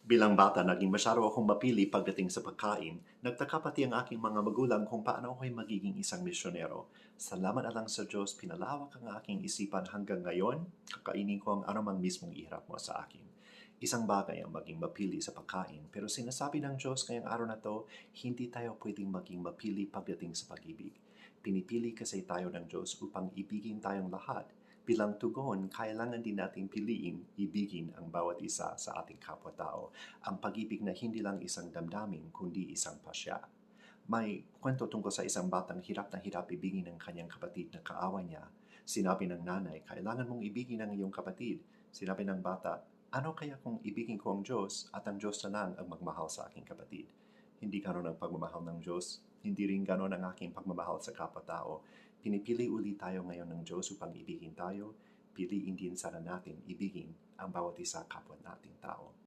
Bilang bata, naging masyado akong mapili pagdating sa pagkain. Nagtaka pati ang aking mga magulang kung paano ako'y magiging isang misyonero. Salamat na lang sa Diyos, pinalawak ang aking isipan hanggang ngayon, kakainin ko ang anumang mismong iharap mo sa akin. Isang bagay ang maging mapili sa pagkain, pero sinasabi ng Diyos ngayong araw na to, hindi tayo pwedeng maging mapili pagdating sa pag-ibig. Pinipili kasi tayo ng Diyos upang ibigin tayong lahat. Bilang tugon, kailangan din nating piliin, ibigin ang bawat isa sa ating kapwa-tao. Ang pag-ibig na hindi lang isang damdamin, kundi isang pasya. May kwento tungkol sa isang batang hirap na hirap ibigin ng kanyang kapatid na kaawa niya. Sinabi ng nanay, kailangan mong ibigin ang iyong kapatid. Sinabi ng bata, ano kaya kung ibigin ko ang Diyos at ang Diyos na lang ang magmahal sa aking kapatid? Hindi ganon ang pagmamahal ng Diyos. Hindi rin ganon ang aking pagmamahal sa kapwa-tao. Pinipili uli tayo ngayon ng Diyos upang ibigin tayo. Piliin din sana natin ibigin ang bawat isa kapwa nating tao.